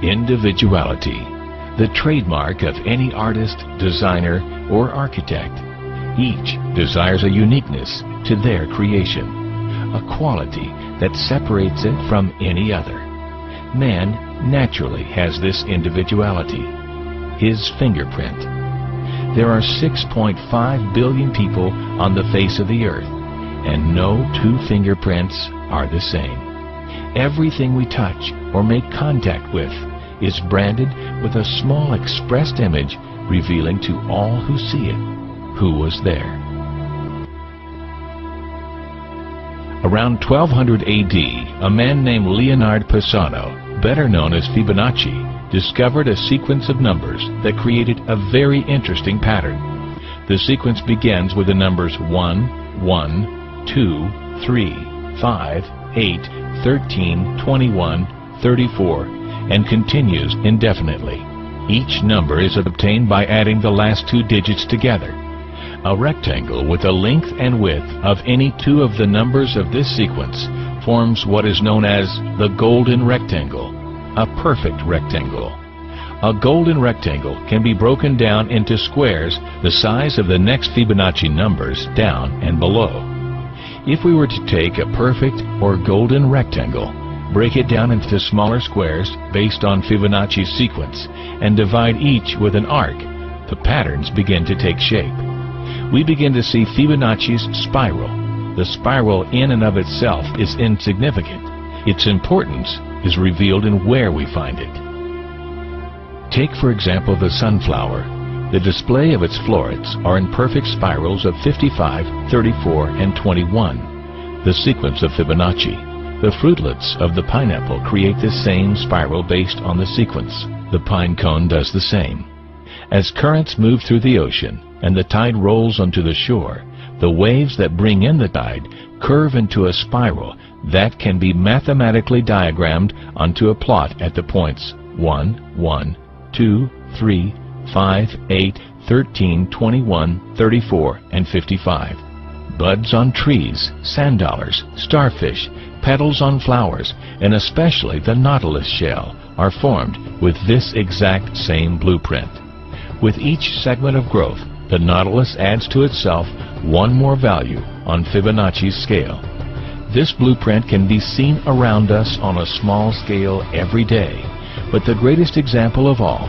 Individuality, the trademark of any artist, designer, or architect. Each desires a uniqueness to their creation, a quality that separates it from any other. Man naturally has this individuality, his fingerprint. There are 6.5 billion people on the face of the earth, and no two fingerprints are the same. Everything we touch or make contact with is branded with a small expressed image revealing to all who see it who was there. Around 1200 AD, a man named Leonardo Pisano, better known as Fibonacci, discovered a sequence of numbers that created a very interesting pattern. The sequence begins with the numbers 1, 1, 2, 3, 5, 8, 13, 21, 34, and continues indefinitely. Each number is obtained by adding the last two digits together. A rectangle with a length and width of any two of the numbers of this sequence forms what is known as the golden rectangle, a perfect rectangle. A golden rectangle can be broken down into squares the size of the next Fibonacci numbers down and below. If we were to take a perfect or golden rectangle, break it down into smaller squares based on Fibonacci's sequence, and divide each with an arc, the patterns begin to take shape. We begin to see Fibonacci's spiral. The spiral in and of itself is insignificant. Its importance is revealed in where we find it. Take, for example, the sunflower. The display of its florets are in perfect spirals of 55, 34, and 21, the sequence of Fibonacci. The fruitlets of the pineapple create the same spiral based on the sequence. The pine cone does the same. As currents move through the ocean and the tide rolls onto the shore, the waves that bring in the tide curve into a spiral that can be mathematically diagrammed onto a plot at the points 1, 1, 2, 3, 5, 8, 13, 21, 34, and 55. Buds on trees, sand dollars, starfish, petals on flowers, and especially the nautilus shell are formed with this exact same blueprint. With each segment of growth, the nautilus adds to itself one more value on Fibonacci's scale. This blueprint can be seen around us on a small scale every day, but the greatest example of all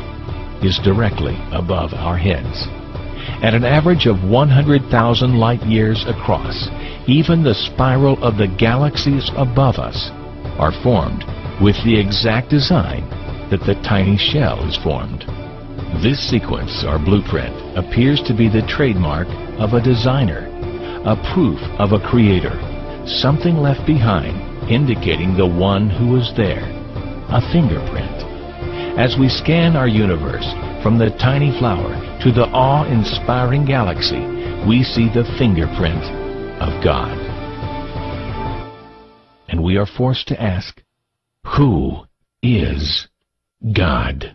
is directly above our heads. At an average of 100,000 light years across, even the spiral of the galaxies above us are formed with the exact design that the tiny shell is formed. This sequence or blueprint appears to be the trademark of a designer, a proof of a creator, something left behind indicating the one who was there, a fingerprint. As we scan our universe from the tiny flower to the awe-inspiring galaxy, we see the fingerprint of God. And we are forced to ask, who is God?